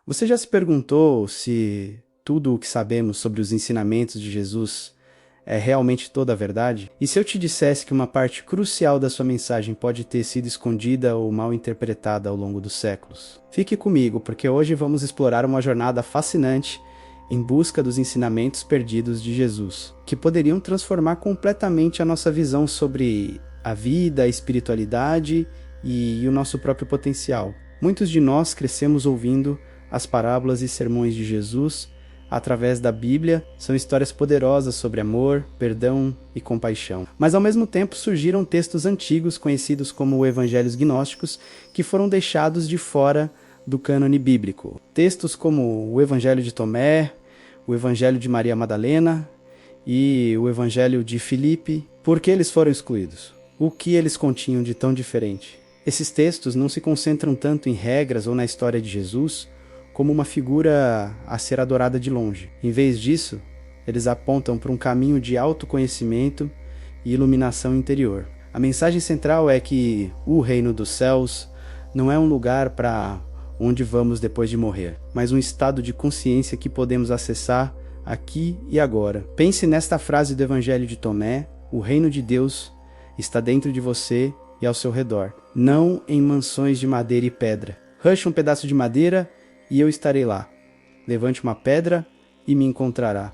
Você já se perguntou se tudo o que sabemos sobre os ensinamentos de Jesus é realmente toda a verdade? E se eu te dissesse que uma parte crucial da sua mensagem pode ter sido escondida ou mal interpretada ao longo dos séculos? Fique comigo, porque hoje vamos explorar uma jornada fascinante em busca dos ensinamentos perdidos de Jesus, que poderiam transformar completamente a nossa visão sobre a vida, a espiritualidade e o nosso próprio potencial. Muitos de nós crescemos ouvindo as parábolas e sermões de Jesus através da Bíblia. São histórias poderosas sobre amor, perdão e compaixão. Mas ao mesmo tempo surgiram textos antigos conhecidos como evangelhos gnósticos que foram deixados de fora do cânone bíblico. Textos como o Evangelho de Tomé, o Evangelho de Maria Madalena e o Evangelho de Filipe. Por que eles foram excluídos? O que eles continham de tão diferente? Esses textos não se concentram tanto em regras ou na história de Jesus como uma figura a ser adorada de longe. Em vez disso, eles apontam para um caminho de autoconhecimento e iluminação interior. A mensagem central é que o reino dos céus não é um lugar para onde vamos depois de morrer, mas um estado de consciência que podemos acessar aqui e agora. Pense nesta frase do Evangelho de Tomé: o reino de Deus está dentro de você e ao seu redor, não em mansões de madeira e pedra. Rache um pedaço de madeira e eu estarei lá. Levante uma pedra e me encontrará.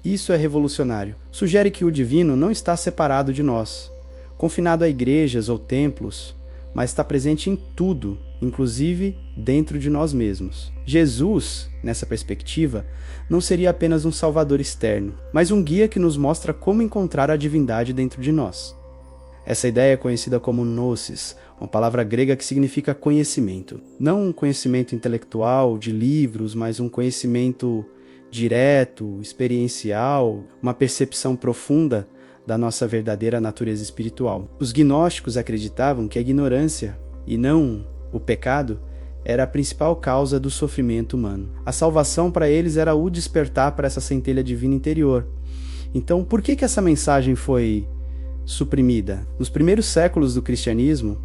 Isso é revolucionário. Sugere que o divino não está separado de nós, confinado a igrejas ou templos, mas está presente em tudo, inclusive dentro de nós mesmos. Jesus, nessa perspectiva, não seria apenas um salvador externo, mas um guia que nos mostra como encontrar a divindade dentro de nós. Essa ideia é conhecida como gnosis, uma palavra grega que significa conhecimento. Não um conhecimento intelectual, de livros, mas um conhecimento direto, experiencial, uma percepção profunda da nossa verdadeira natureza espiritual. Os gnósticos acreditavam que a ignorância, e não o pecado, era a principal causa do sofrimento humano. A salvação para eles era o despertar para essa centelha divina interior. Então, por que essa mensagem foi suprimida? Nos primeiros séculos do cristianismo,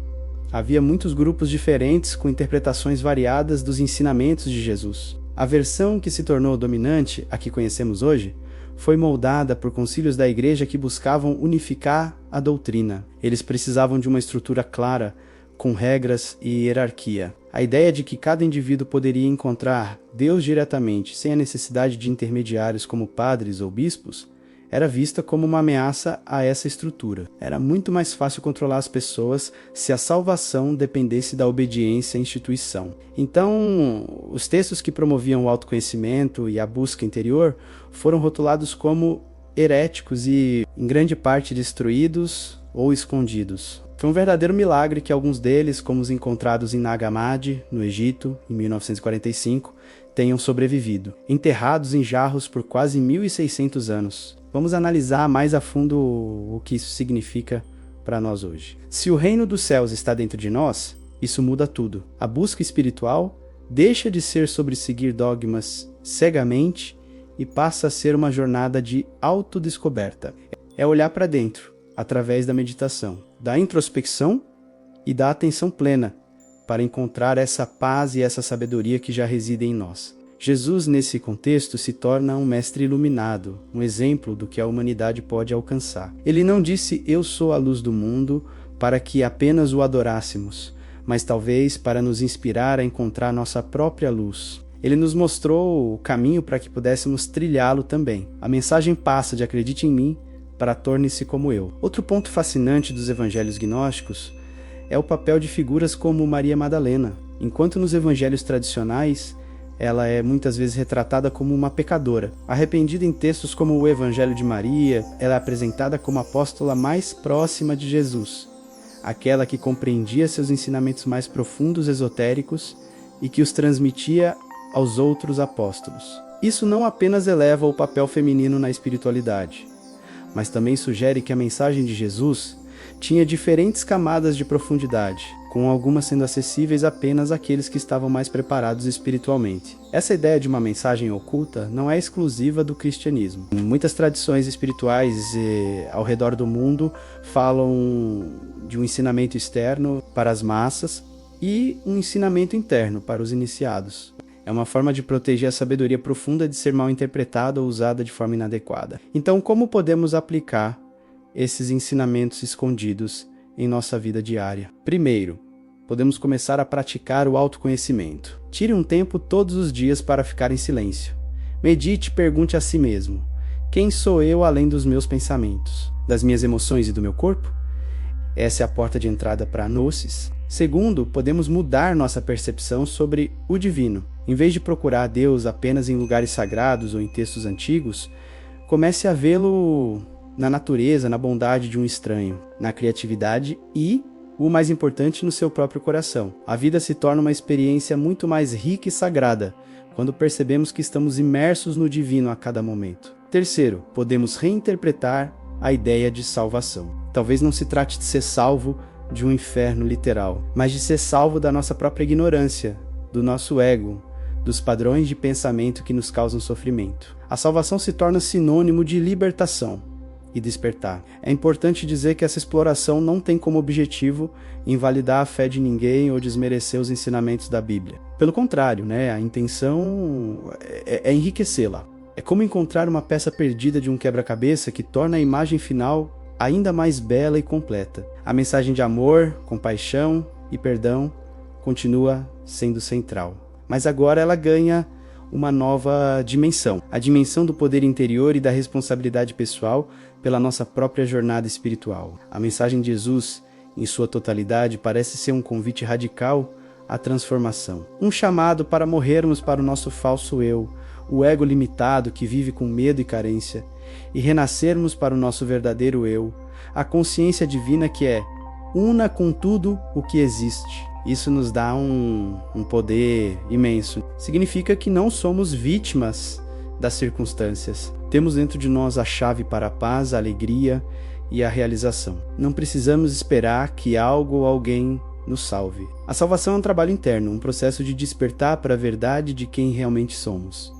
havia muitos grupos diferentes com interpretações variadas dos ensinamentos de Jesus. A versão que se tornou dominante, a que conhecemos hoje, foi moldada por concílios da igreja que buscavam unificar a doutrina. Eles precisavam de uma estrutura clara, com regras e hierarquia. A ideia de que cada indivíduo poderia encontrar Deus diretamente, sem a necessidade de intermediários como padres ou bispos, era vista como uma ameaça a essa estrutura. Era muito mais fácil controlar as pessoas se a salvação dependesse da obediência à instituição. Então, os textos que promoviam o autoconhecimento e a busca interior foram rotulados como heréticos e, em grande parte, destruídos ou escondidos. Foi um verdadeiro milagre que alguns deles, como os encontrados em Nag Hammadi, no Egito, em 1945, tenham sobrevivido, enterrados em jarros por quase 1.600 anos. Vamos analisar mais a fundo o que isso significa para nós hoje. Se o reino dos céus está dentro de nós, isso muda tudo. A busca espiritual deixa de ser sobre seguir dogmas cegamente e passa a ser uma jornada de autodescoberta. É olhar para dentro, através da meditação, da introspecção e da atenção plena, para encontrar essa paz e essa sabedoria que já residem em nós. Jesus, nesse contexto, se torna um mestre iluminado, um exemplo do que a humanidade pode alcançar. Ele não disse: eu sou a luz do mundo, para que apenas o adorássemos, mas talvez para nos inspirar a encontrar nossa própria luz. Ele nos mostrou o caminho para que pudéssemos trilhá-lo também. A mensagem passa de acredite em mim para torne-se como eu. Outro ponto fascinante dos evangelhos gnósticos é o papel de figuras como Maria Madalena. Enquanto nos evangelhos tradicionais, ela é muitas vezes retratada como uma pecadora. Arrependida em textos como o Evangelho de Maria, ela é apresentada como a apóstola mais próxima de Jesus, aquela que compreendia seus ensinamentos mais profundos esotéricos e que os transmitia aos outros apóstolos. Isso não apenas eleva o papel feminino na espiritualidade, mas também sugere que a mensagem de Jesus tinha diferentes camadas de profundidade, com algumas sendo acessíveis apenas àqueles que estavam mais preparados espiritualmente. Essa ideia de uma mensagem oculta não é exclusiva do cristianismo. Muitas tradições espirituais ao redor do mundo falam de um ensinamento externo para as massas e um ensinamento interno para os iniciados. É uma forma de proteger a sabedoria profunda de ser mal interpretada ou usada de forma inadequada. Então, como podemos aplicar esses ensinamentos escondidos em nossa vida diária? Primeiro, podemos começar a praticar o autoconhecimento. Tire um tempo todos os dias para ficar em silêncio. Medite e pergunte a si mesmo: quem sou eu além dos meus pensamentos, das minhas emoções e do meu corpo? Essa é a porta de entrada para a Gnosis. Segundo, podemos mudar nossa percepção sobre o divino. Em vez de procurar Deus apenas em lugares sagrados ou em textos antigos, comece a vê-lo na natureza, na bondade de um estranho, na criatividade e, o mais importante, no seu próprio coração. A vida se torna uma experiência muito mais rica e sagrada quando percebemos que estamos imersos no divino a cada momento. Terceiro, podemos reinterpretar a ideia de salvação. Talvez não se trate de ser salvo de um inferno literal, mas de ser salvo da nossa própria ignorância, do nosso ego, dos padrões de pensamento que nos causam sofrimento. A salvação se torna sinônimo de libertação e despertar. É importante dizer que essa exploração não tem como objetivo invalidar a fé de ninguém ou desmerecer os ensinamentos da Bíblia. Pelo contrário, a intenção é enriquecê-la. É como encontrar uma peça perdida de um quebra-cabeça que torna a imagem final ainda mais bela e completa. A mensagem de amor, compaixão e perdão continua sendo central. Mas agora ela ganha uma nova dimensão, a dimensão do poder interior e da responsabilidade pessoal pela nossa própria jornada espiritual. A mensagem de Jesus, em sua totalidade, parece ser um convite radical à transformação. Um chamado para morrermos para o nosso falso eu, o ego limitado que vive com medo e carência, e renascermos para o nosso verdadeiro eu, a consciência divina que é una com tudo o que existe. Isso nos dá um poder imenso. Significa que não somos vítimas das circunstâncias. Temos dentro de nós a chave para a paz, a alegria e a realização. Não precisamos esperar que algo ou alguém nos salve. A salvação é um trabalho interno, um processo de despertar para a verdade de quem realmente somos.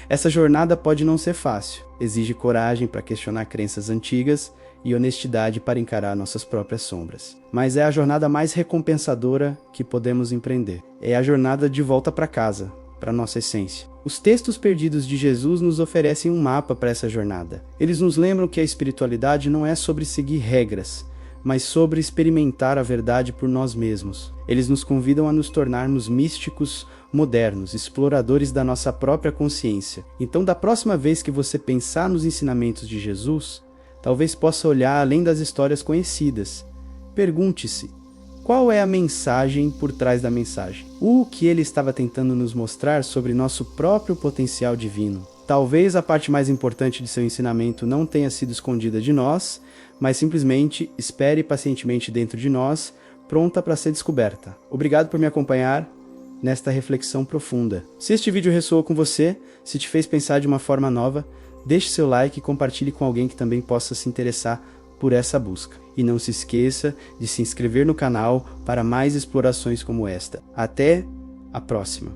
Essa jornada pode não ser fácil, exige coragem para questionar crenças antigas e honestidade para encarar nossas próprias sombras. Mas é a jornada mais recompensadora que podemos empreender. É a jornada de volta para casa, para nossa essência. Os textos perdidos de Jesus nos oferecem um mapa para essa jornada. Eles nos lembram que a espiritualidade não é sobre seguir regras, mas sobre experimentar a verdade por nós mesmos. Eles nos convidam a nos tornarmos místicos modernos, exploradores da nossa própria consciência. Então, da próxima vez que você pensar nos ensinamentos de Jesus, talvez possa olhar além das histórias conhecidas. Pergunte-se, qual é a mensagem por trás da mensagem? O que ele estava tentando nos mostrar sobre nosso próprio potencial divino? Talvez a parte mais importante de seu ensinamento não tenha sido escondida de nós, mas simplesmente espere pacientemente dentro de nós, pronta para ser descoberta. Obrigado por me acompanhar nesta reflexão profunda. Se este vídeo ressoou com você, se te fez pensar de uma forma nova, deixe seu like e compartilhe com alguém que também possa se interessar por essa busca. E não se esqueça de se inscrever no canal para mais explorações como esta. Até a próxima!